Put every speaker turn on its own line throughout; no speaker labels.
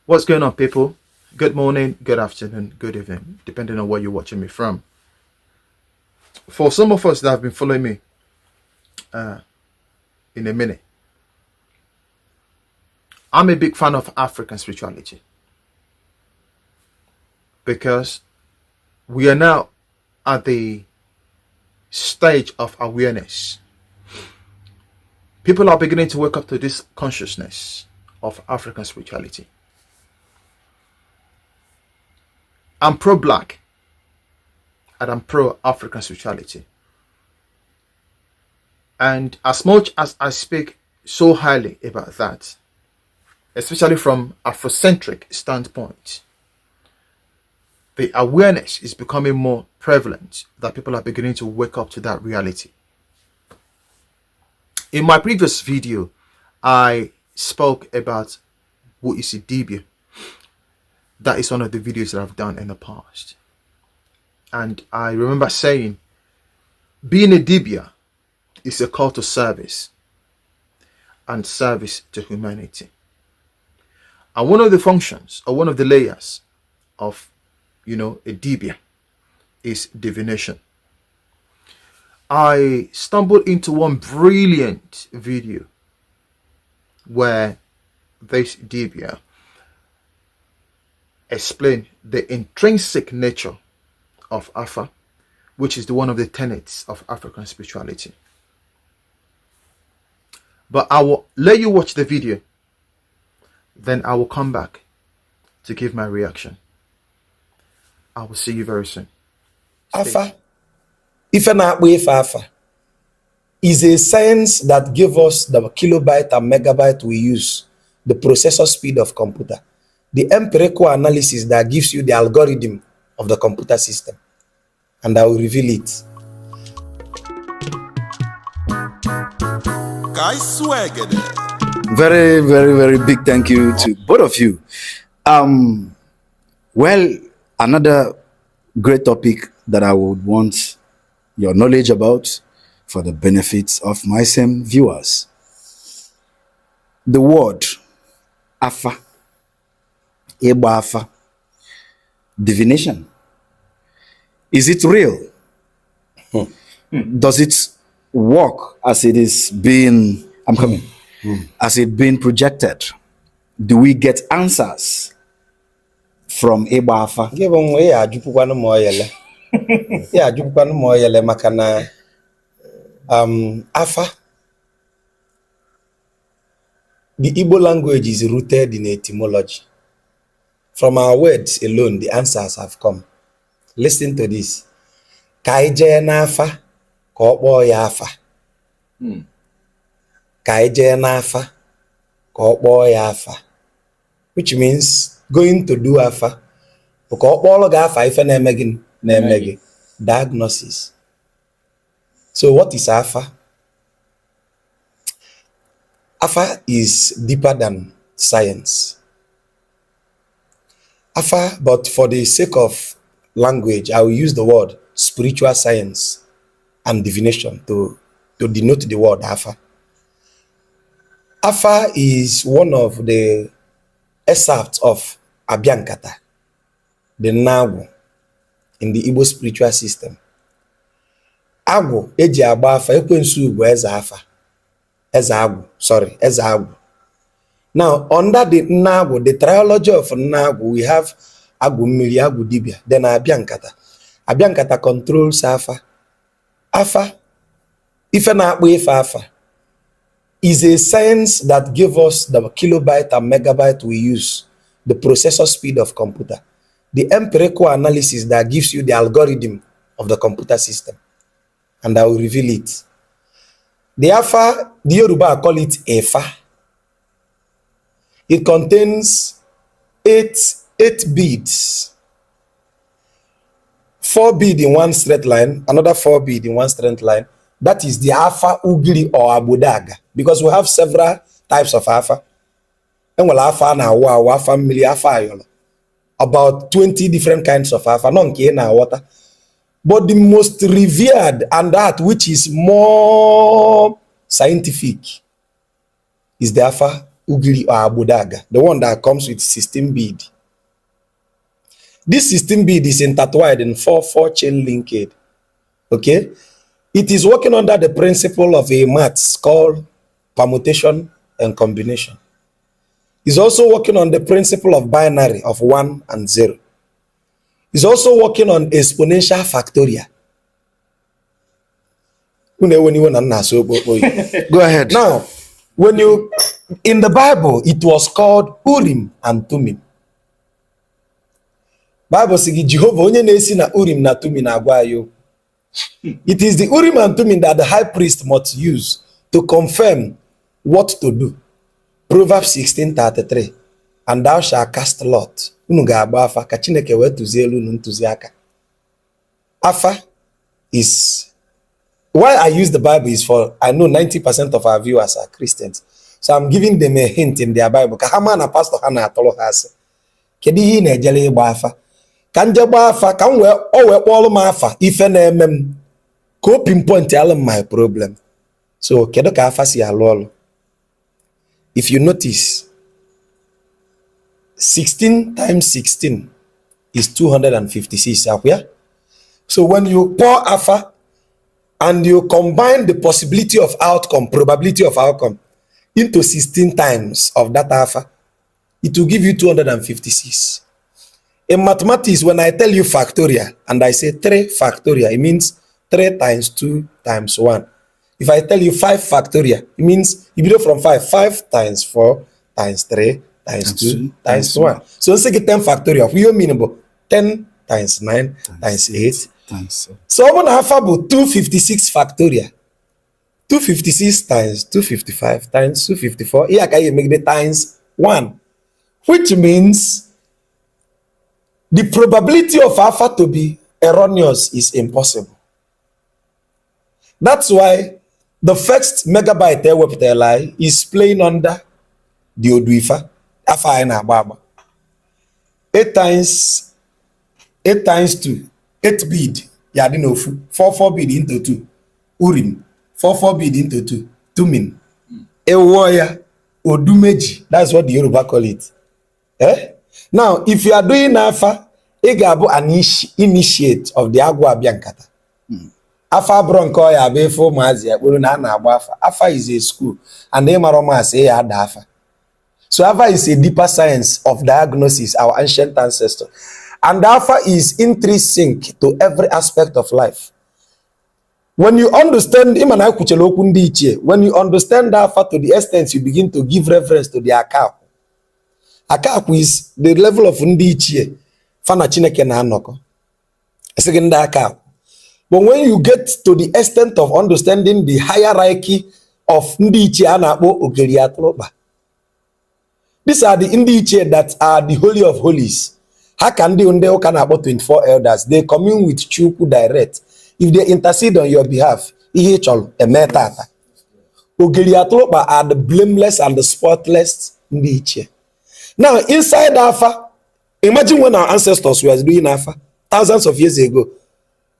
What's going on, people? Good morning, good afternoon, good evening, depending on where you're watching me from. For some of us that have been following me in a minute, I'm a big fan of African spirituality because we are now at the stage of awareness. People are beginning to wake up to this consciousness of African spirituality. I'm pro-black and I'm pro-African spirituality. And as much as I speak so highly about that, especially from Afrocentric standpoint, the awareness is becoming more prevalent that people are beginning to wake up to that reality. In my previous video, I spoke about what is a debunk. That is one of the videos that I've done in the past. And I remember saying, being a debunk is a call to service and service to humanity. And one of the functions or one of the layers of, a debunk is divination. I stumbled into one brilliant video where this debunk explain the intrinsic nature of Afa, which is one of the tenets of African spirituality. But I will let you watch the video, then I will come back to give my reaction. I will see you very soon.
Afa, ife Afa, is a science that gives us the kilobyte and megabyte we use, the processor speed of computer. The empirical analysis that gives you the algorithm of the computer system. And I will reveal it.
Very, very, very big thank you to both of you. Well, another great topic that I would want your knowledge about for the benefits of my same viewers. The word Afa, Eba Afa, divination. Is it real? Does it work as it is being, as it being projected? Do we get answers from Eba Afa?
Makana Afa. The Igbo language is rooted in etymology. From our words alone, the answers have come. Listen to this. Kaije nafa, kobo ya afa. Kaije nafa, kobo ya afa. Which means going to do afa. Kobo ga afa ife na-emegin. Diagnosis. So what is afa? Afa is deeper than science. Afa, but for the sake of language, I will use the word spiritual science and divination to denote the word Afa. Afa is one of the excerpts of Abiankata, the Nagu, in the Igbo spiritual system. Agwu, eji agba afa, ekwensu bụ eze afa. Eze Agwu. Now, under the Nagu, the trilogy of Nagu, we have Agwu Mmiri, Agwu Dibia, then Abiankata. Abiankata controls Afa. Afa, ife Afa, is a science that gives us the kilobyte and megabyte we use, the processor speed of computer. The empirical analysis that gives you the algorithm of the computer system. And I will reveal it. The Afa, the Yoruba call it Efa. It contains eight beads. 4 beads in one straight line, another 4 beads in one straight line. That is the Afa Ugiri or Abudaga. Because we have several types of Afa. And well, Afa na Afa Mili, Afa Ayolo. About 20 different kinds of Afa. Nonke na water. But the most revered and that which is more scientific is the Afa ugiri or abudaga, the one that comes with 16 bead. This 16 bead is intertwined in 4 chain linkage. Okay? It is working under the principle of a maths called permutation and combination. It's also working on the principle of binary of 1 and 0. It's also working on exponential factorial.
Go ahead.
Now, when you in the Bible, it was called Urim and Tumim. Bible says Jehovah onye na-esi na Urim na Tumim agwa yo. It is the Urim and Tumim that the high priest must use to confirm what to do. Proverbs 16:33. And thou shalt cast lot. Unu ga-agba afa ka Chineke wee tuzie elu unu ntụziaka. Afa is why I use the Bible is for I know 90% of our viewers are Christians. So I'm giving them a hint in their Bible. Ka ha ma na pastor ha na-atọrọ ha asị. Kedu ihe ị na-ejele ịgba afa? Ka nje gba afa ka m wee kpọọlụ m afa ife na-eme m ka o pinpoint alụ m my problem. So kedu ka afa si alụ ọlụ? If you notice, 16 times 16 is 256. So when you pour alpha and you combine the possibility of outcome, probability of outcome, into 16 times of that alpha, it will give you 256. In mathematics, when I tell you factorial and I say 3 factorial, it means 3 times 2 times 1. If I tell you 5 factorial, it means you go from 5 times 4 times 3 times 2 times 1. So let's say 10 factorial. We mean about 10 times 9 times 8 times 7. So I'm going to have about 256 factorial. 256 times 255 times 254. Here can you make the times 1, which means the probability of alpha to be erroneous is impossible. That's why the first megabyte webteli is playing under the Oduifa. Alpha na baba. 8 times 2, 8 bid. Yadinofu. 4 bid into 2. Urim. 4 bid into 2. Tumin. Ewoya. Odumeji. That's what the Yoruba call it. Now, if you are doing alpha, Igabu an initiate of the Agwa Biankata. Afa bronco ya be for mazia buru na na agba afa. Afa is a school and they maroma say ya da afa. So alpha is a deeper science of diagnosis, our ancient ancestor. And alpha is intrinsic to every aspect of life. When you understand when you understand alpha to the extent you begin to give reference to the akap. Akap is the level of ndichie. Fana chineke na anoko. Second akap. But when you get to the extent of understanding the hierarchy of Ndiche Anabo Ogeriatloba, these are the Ndiche that are the Holy of Holies. How can they about 24 elders? They commune with Chuku direct. If they intercede on your behalf, Ogeriatloba are the blameless and the spotless Ndiche. Now, inside Alpha, imagine when our ancestors were doing Alpha thousands of years ago.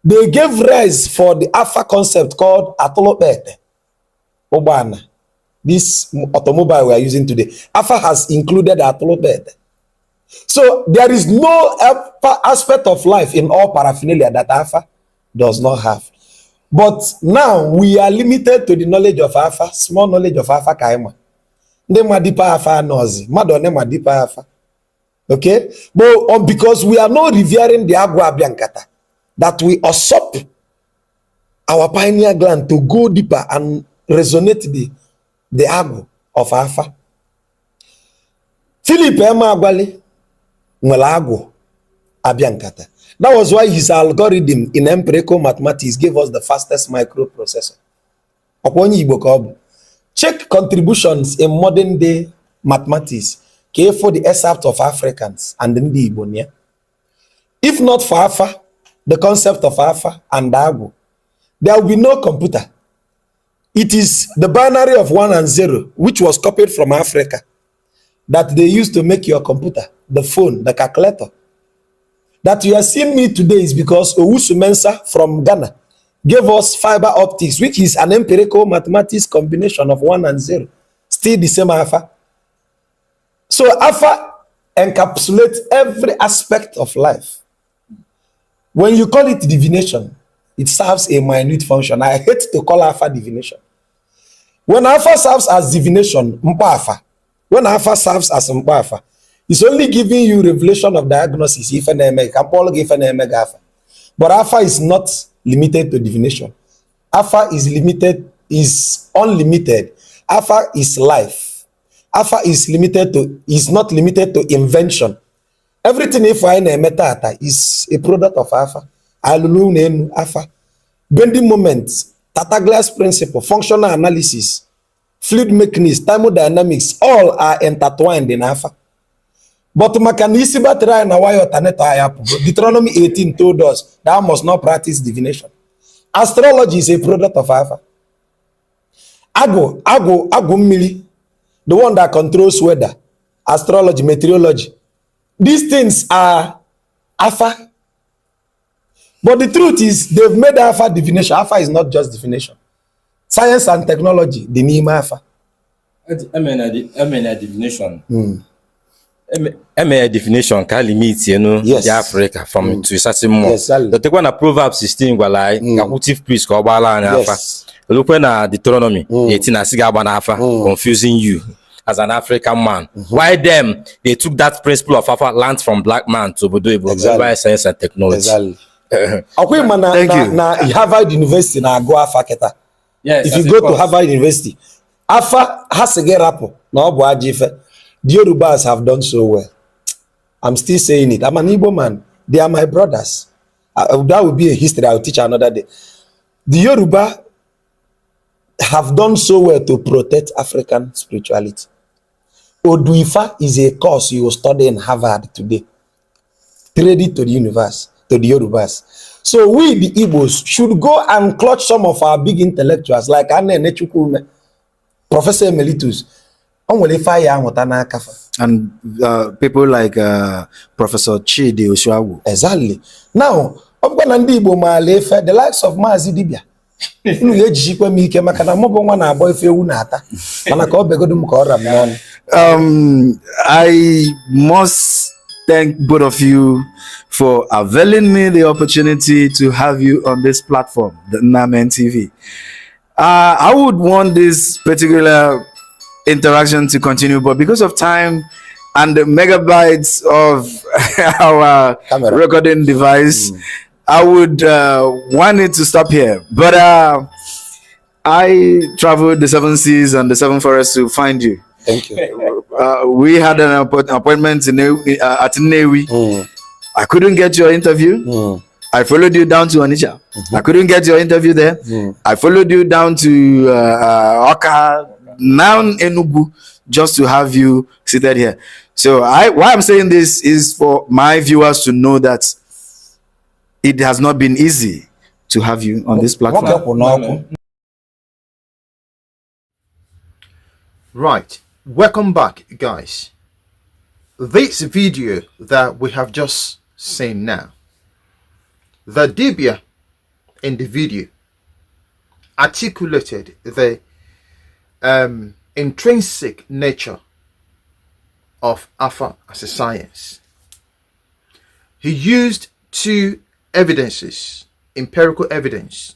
They gave rise for the alpha concept called Atolopete. Obana. This automobile we are using today. Alpha has included Atolopete. So there is no aspect of life in all paraphernalia that alpha does not have. But now we are limited to the knowledge of alpha, small knowledge of alpha kaima. Nema deeper alpha nozi. Madonema deeper alpha. Okay? But because we are not revering the Agua Biancata, that we usurp our pineal gland to go deeper and resonate the agro of alpha. Philip Emma Agwali Mwelago Abiankata. That was why his algorithm in empirical mathematics gave us the fastest microprocessor. Check contributions in modern day mathematics for the excerpt of Africans and in the Ibonia. If not for alpha, the concept of alpha and Agu, there will be no computer. It is the binary of 1 and 0, which was copied from Africa, that they used to make your computer, the phone, the calculator. That you are seeing me today is because Owusu Mensah from Ghana gave us fiber optics, which is an empirical mathematics combination of 1 and 0. Still the same alpha. So alpha encapsulates every aspect of life. When you call it divination, it serves a minute function. I hate to call alpha divination. When alpha serves as divination, mpa alpha. When alpha serves as mpa alpha, it's only giving you revelation of diagnosis. If an alpha. But alpha is not limited to divination. Alpha is unlimited. Alpha is life. Alpha is not limited to invention. Everything if I na-eme tata is a product of alpha. Alulu na-enu alpha. Bending moment, tata glass principle, functional analysis, fluid mechanics, thermodynamics, all are intertwined in alpha. But maka na isi battery na wire alternator ayapụ. Deuteronomy 18 told us thou must not practice divination. Astrology is a product of alpha. Agụ mmiri, the one that controls weather, astrology, meteorology. These things are alpha. But the truth is, they've made alpha divination. Alpha is not just divination. Science and technology, the name alpha.
I mean, a divination. A definition can limit,
Yes.
the Africa from to a certain more.
Yes, exactly.
The take one of Proverbs 16 go like cacutive priest ko bala na alpha.
Yes.
Look when Deuteronomy 18 asiga ba na alpha, confusing you as an African man. Why them they took that principle of alpha land from black man to Obodo Igbo,
Exactly.
science and technology.
Exactly. Okay, na Harvard University na go alpha keta.
Yes,
If
as
you
a
go to
course.
Harvard University, alpha has to get up. No, the Yorubas have done so well. I'm still saying it. I'm an Igbo man. They are my brothers. That will be a history I'll teach another day. The Yoruba have done so well to protect African spirituality. Oduifa is a course you will study in Harvard today. Trade it to the universe, to the Yorubas. So we, the Igbos, should go and clutch some of our big intellectuals like Anne Nechukwume, Professor Emeritus. And
people like Professor Chidi Oshuawu.
exactly. Now, the likes of Mazi Dibia.
I must thank both of you for availing me the opportunity to have you on this platform, the Namen TV. I would want this particular interaction to continue, but because of time and the megabytes of our
Camera.
recording device, I would want it to stop here. But I traveled the 7 seas and the 7 forests to find you.
Thank you.
We had an appointment at Nnewi. I couldn't get your interview. I followed you down to Onitsha. I couldn't get your interview there. I followed you down to Oka, now Enugu, just to have you seated here. So why I'm saying this is for my viewers to know that it has not been easy to have you on this platform.
Right, welcome back, guys. This video that we have just seen now, the Dibia in the video articulated the intrinsic nature of alpha as a science. He used 2 evidences, empirical evidence.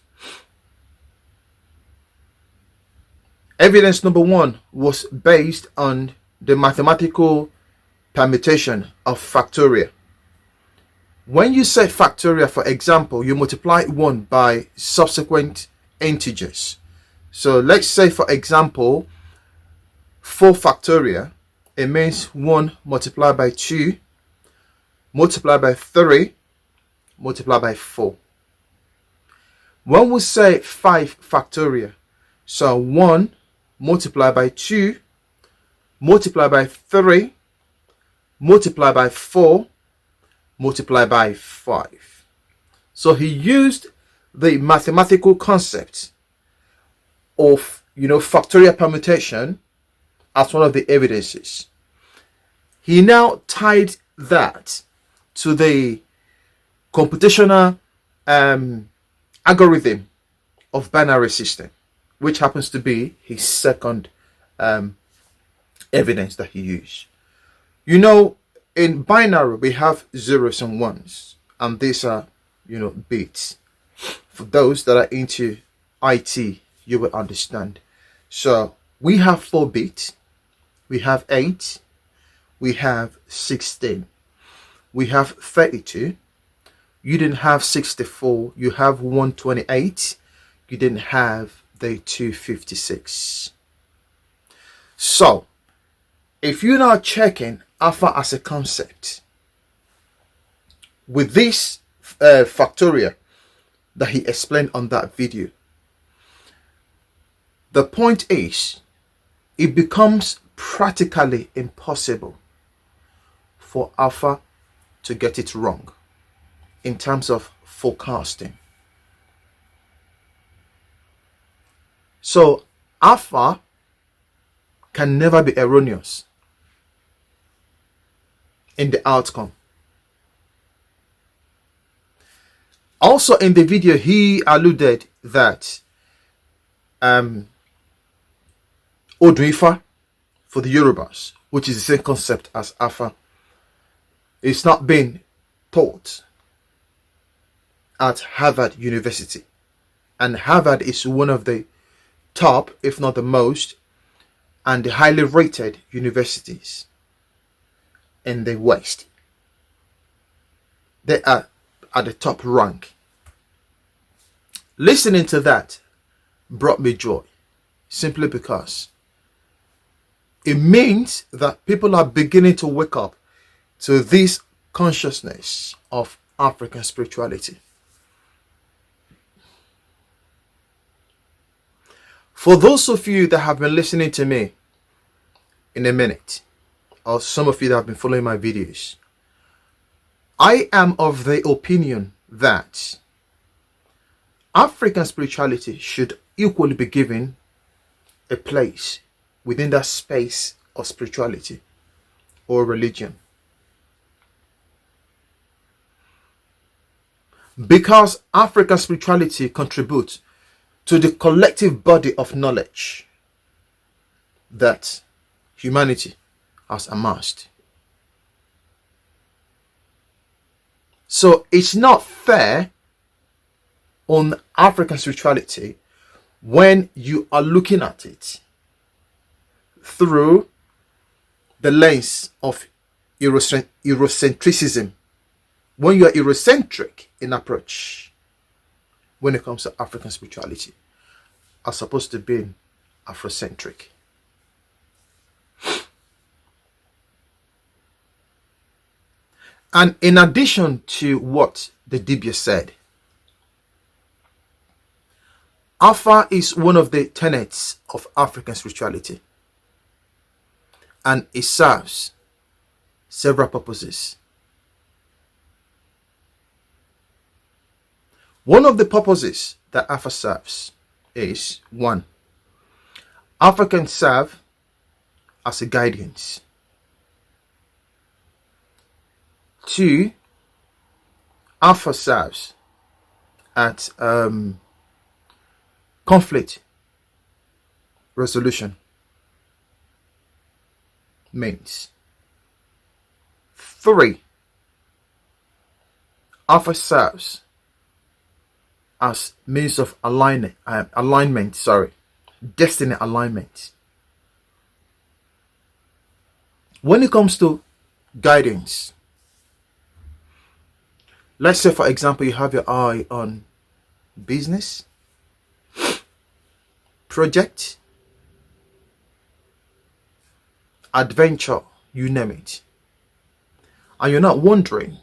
Evidence number 1 was based on the mathematical permutation of factorial. When you say factorial, for example, you multiply 1 by subsequent integers. So let's say, for example, 4 factorial, it means 1 multiplied by 2, multiplied by 3, multiplied by 4. When we say 5 factorial, so 1 multiplied by 2, multiplied by 3, multiplied by 4, multiplied by 5. So he used the mathematical concept of factorial permutation as one of the evidences. He now tied that to the computational algorithm of binary system, which happens to be his second evidence that he used. You know, in binary, we have zeros and ones, and these are, bits. For those that are into IT, you will understand. So we have 4 bits, we have 8, we have 16, we have 32. You didn't have 64, you have 128, you didn't have the 256. So if you're now checking alpha as a concept with this factorial that he explained on that video, the point is, it becomes practically impossible for alpha to get it wrong in terms of forecasting. So alpha can never be erroneous in the outcome. Also in the video, he alluded that Oduifa for the Yorubas, which is the same concept as alpha, is not being taught at Harvard University. And Harvard is one of the top, if not the most, and the highly rated universities in the West. They are at the top rank. Listening to that brought me joy, simply because it means that people are beginning to wake up to this consciousness of African spirituality. For those of you that have been listening to me in a minute, or some of you that have been following my videos, I am of the opinion that African spirituality should equally be given a place within that space of spirituality or religion. Because African spirituality contributes to the collective body of knowledge that humanity has amassed. So it's not fair on African spirituality when you are looking at it through the lens of Eurocentrism. When you are Eurocentric in approach when it comes to African spirituality, as opposed to being Afrocentric. And in addition to what the Dibia said, Alpha is one of the tenets of African spirituality, and it serves several purposes. One of the purposes that Alpha serves is 1. Alpha can serve as a guidance. 2. Alpha serves at conflict resolution means. 3. Alpha serves as means of destiny alignment. When it comes to guidance, let's say for example you have your eye on business, project, adventure, you name it, and you're not wondering,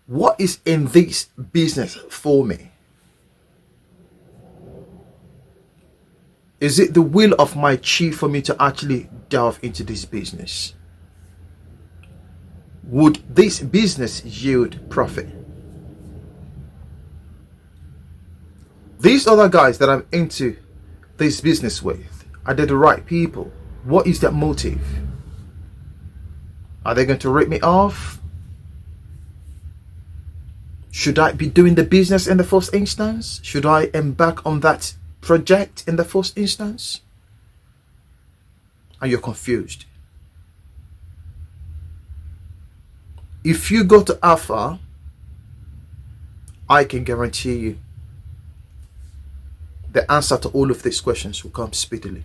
what is in this business for me? Is it the will of my chief for me to actually delve into this business? Would this business yield profit? These other guys that I'm into this business with, are they the right people? What is their motive? Are they going to rip me off? Should I be doing the business in the first instance? Should I embark on that project in the first instance? And you're confused. if you go to Alpha, I can guarantee you the answer to all of these questions will come speedily.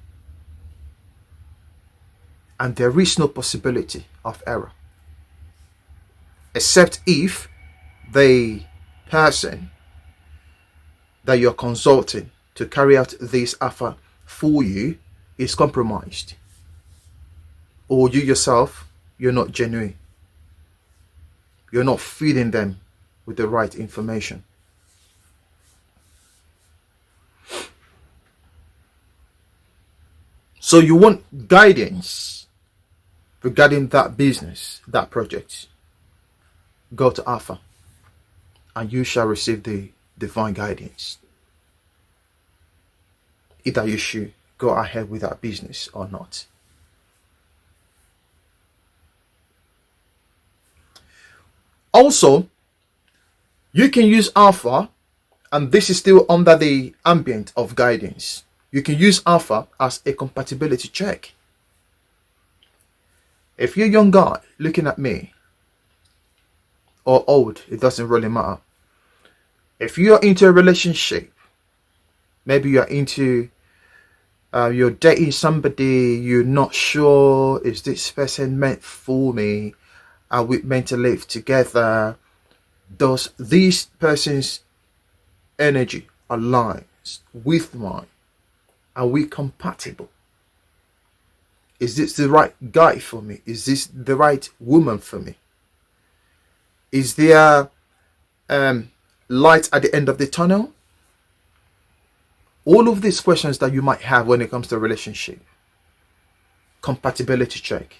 And there is no possibility of error, except if the person that you're consulting to carry out this Alpha for you is compromised, or you yourself, you're not genuine. You're not feeding them with the right information. So you want guidance regarding that business, that project. Go to Alpha and you shall receive the divine guidance. Either you should go ahead with that business or not. Also, you can use Alpha, and this is still under the ambient of guidance. You can use Alpha as a compatibility check. If you're a young guy looking at me, or old, it doesn't really matter. If you're into a relationship, maybe you're into you're dating somebody, you're not sure, is this person meant for me? Are we meant to live together? Does this person's energy align with mine? Are we compatible? Is this the right guy for me? Is this the right woman for me? Is there light at the end of the tunnel? All of these questions that you might have when it comes to a relationship. Compatibility check.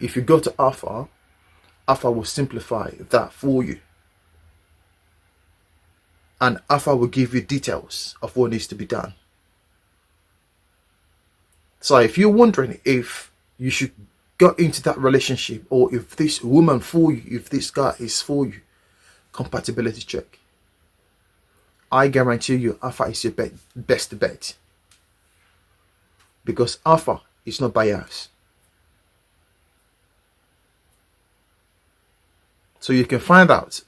If you go to Alpha, Alpha will simplify that for you. And Alpha will give you details of what needs to be done. So if you're wondering if you should go into that relationship, or if this woman for you, if this guy is for you, compatibility check. I guarantee you Alpha is your best bet. Because Alpha is not biased. So you can find out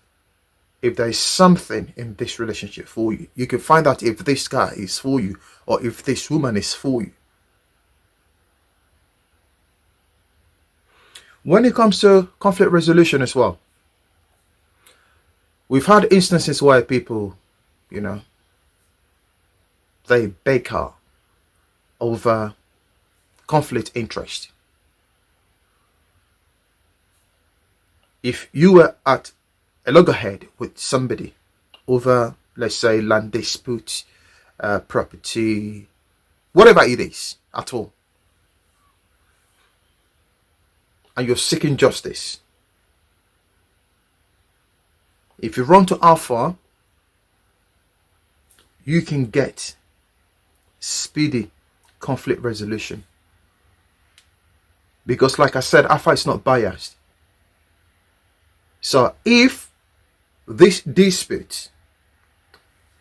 if there is something in this relationship for you. You can find out if this guy is for you, or if this woman is for you. When it comes to conflict resolution as well, we've had instances where people, they bicker over conflict interest. If you were at a loggerhead with somebody over, let's say, land dispute, property, whatever it is at all, and you're seeking justice, if you run to Alpha, you can get speedy conflict resolution. Because like I said, Alpha is not biased. So if this dispute,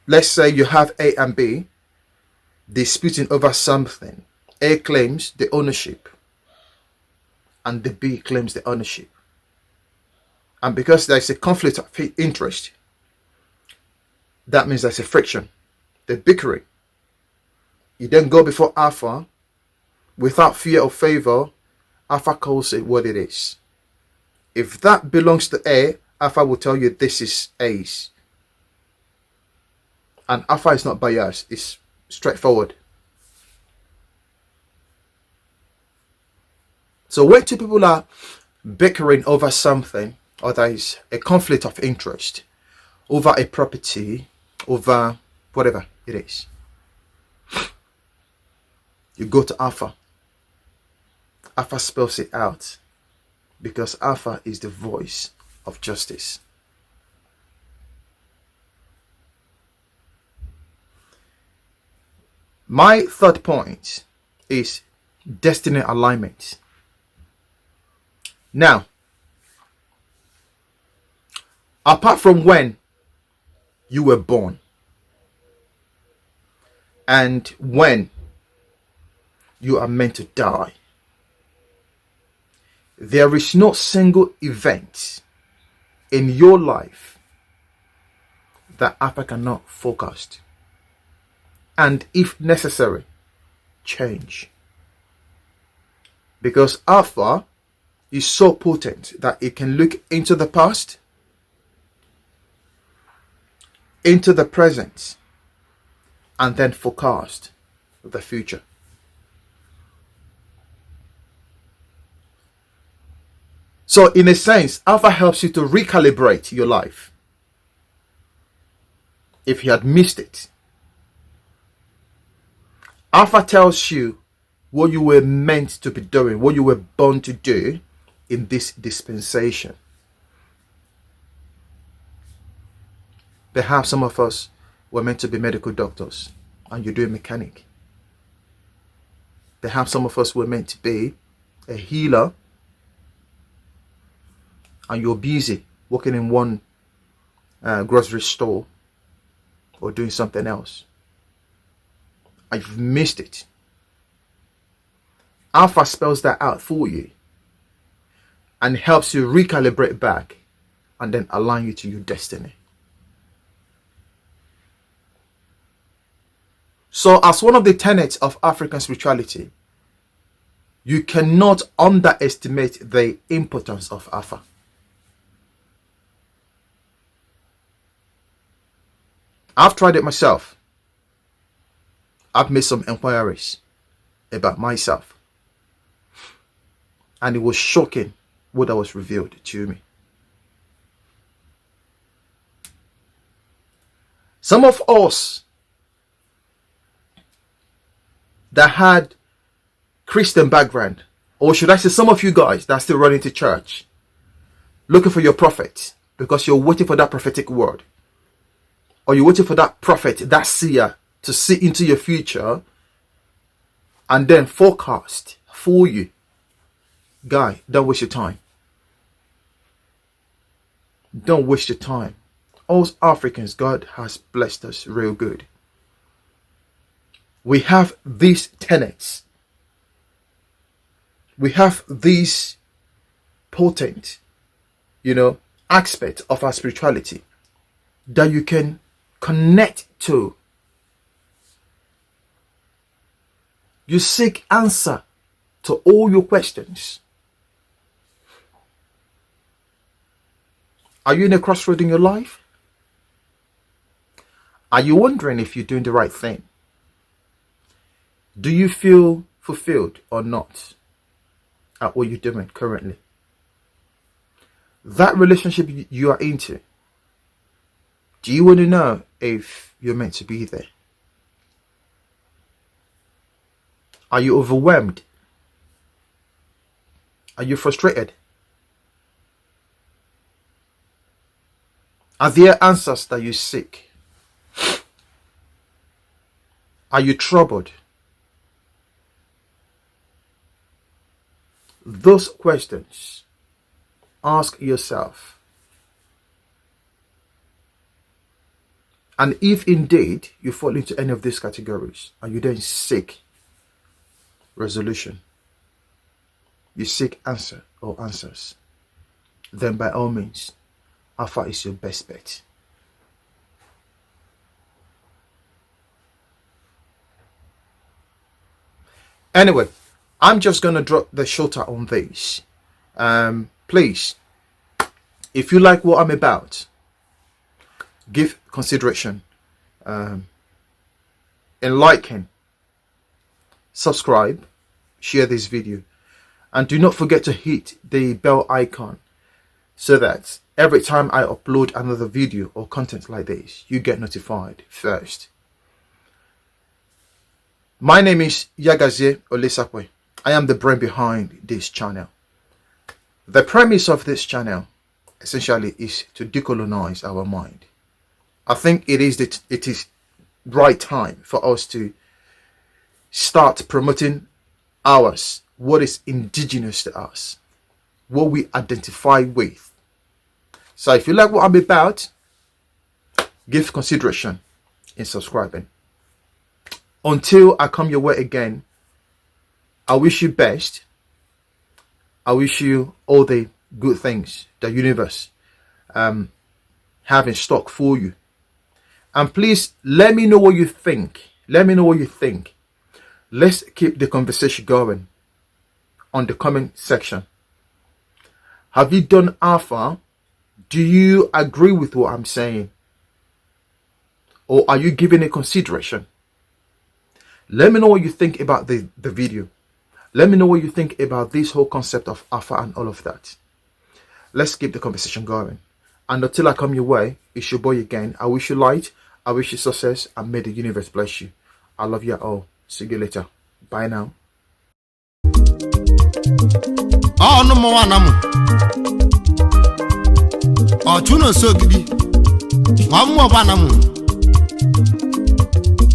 let's say you have A and B disputing over something, A claims the ownership and the B claims the ownership. And because there's a conflict of interest, that means there's a friction, the bickering. You then go before Alpha without fear or favor. Alpha calls it what it is. If that belongs to A, Alpha will tell you this is A's. And Alpha is not biased, it's straightforward. So when two people are bickering over something, or there is a conflict of interest over a property, over whatever it is, you go to Alpha. Alpha spells it out, because Alpha is the voice of justice. My third point is destiny alignment. Now, apart from when you were born and when you are meant to die, there is no single event in your life that Alpha cannot forecast, and if necessary, change. Because Alpha is so potent that it can look into the past, into the present, and then forecast the future. So in a sense, Alpha helps you to recalibrate your life if you had missed it. Alpha tells you what you were meant to be doing, what you were born to do in this dispensation. Perhaps some of us were meant to be medical doctors and you're doing mechanic. Perhaps some of us were meant to be a healer and you're busy working in one grocery store or doing something else. And you've missed it. Alpha spells that out for you and helps you recalibrate back and then align you to your destiny. So as one of the tenets of African spirituality, you cannot underestimate the importance of Alpha. I've tried it myself. I've made some inquiries about myself. And it was shocking what was revealed to me. Some of us that had Christian background, or should I say some of you guys that are still running to church, looking for your prophet because you're waiting for that prophetic word, or you're waiting for that prophet, that seer, to see into your future and then forecast for you. Guy, don't waste your time. Don't waste your time. Us Africans, God has blessed us real good. We have these tenets. We have these potent, aspect of our spirituality that you can connect to. You seek answer to all your questions. Are you in a crossroad in your life? Are you wondering if you're doing the right thing? Do you feel fulfilled or not at what you're doing currently? That relationship you are into, do you want to know if you're meant to be there? Are you overwhelmed? Are you frustrated? Are there answers that you seek? Are you troubled? Those questions, ask yourself. And if indeed you fall into any of these categories and you then seek resolution, you seek answer or answers, then by all means, Alpha is your best bet. Anyway, I'm just going to drop the shutter on this. Please, if you like what I'm about, give consideration in liking, subscribe, share this video, and do not forget to hit the bell icon so that every time I upload another video or content like this, you get notified first. My name is Yagazie Olesakwe. I am the brain behind this channel. The premise of this channel essentially is to decolonize our mind. I think it is right time for us to start promoting ours, what is indigenous to us, what we identify with. So if you like what I'm about, give consideration in subscribing. Until I come your way again, I wish you best. I wish you all the good things the universe have in stock for you. And please let me know what you think. Let me know what you think. Let's keep the conversation going on the comment section. Have you done alpha? Do you agree with what I'm saying? Or are you giving it consideration? Let me know what you think about the video. Let me know what you think about this whole concept of alpha and all of that. Let's keep the conversation going. And until I come your way, it's your boy again. I wish you light. I wish you success. And may the universe bless you. I love you all. See you later. Bye now.
Oh, no more one. Oh, tuno so gidi. One more banamu.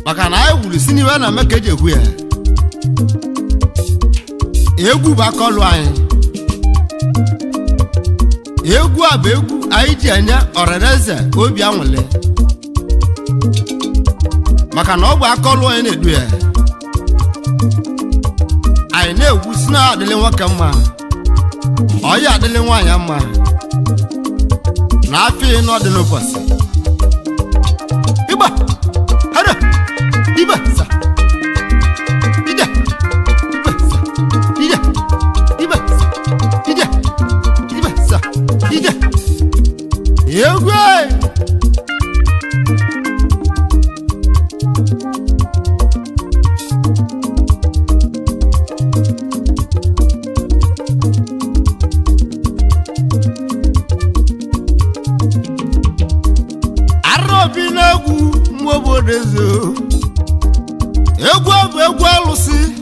Makana I will see you when I make it here. Egu bakolu ayin. Egu abegu aiji anya orereze obi anwule. Makana ogba akolu ayin edu e. Ayin egu sina adele nwoke mma. Oya adele nwanya mma. Na afi no de no boss. Iba. Hada. Iba sa. Ida. Iba sa. Ida. Iba sa. Ida. Iba sa. Ida. Yegwe. Arobinagu mwobodezo. Egwu alusi.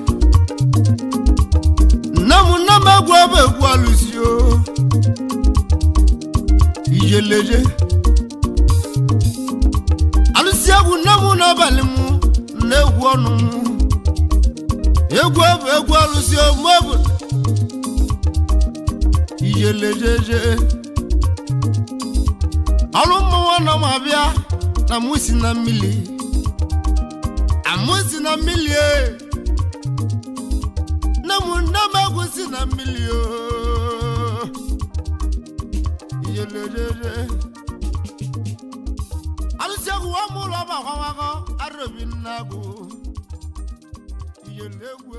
Namu egwu alusi o. Ijeleje. Alusi egwu namu nabalimu. Negwu onumu. Egwu alusi o mwobo. Ijelejeje. Alumu wana mabia. Na musi na mili. Amusi na mili e. Namu namagusi na mili o. Yelejeje. Alusiagu wa mula ba kwa wako. Arabin nagu. Yelegwe.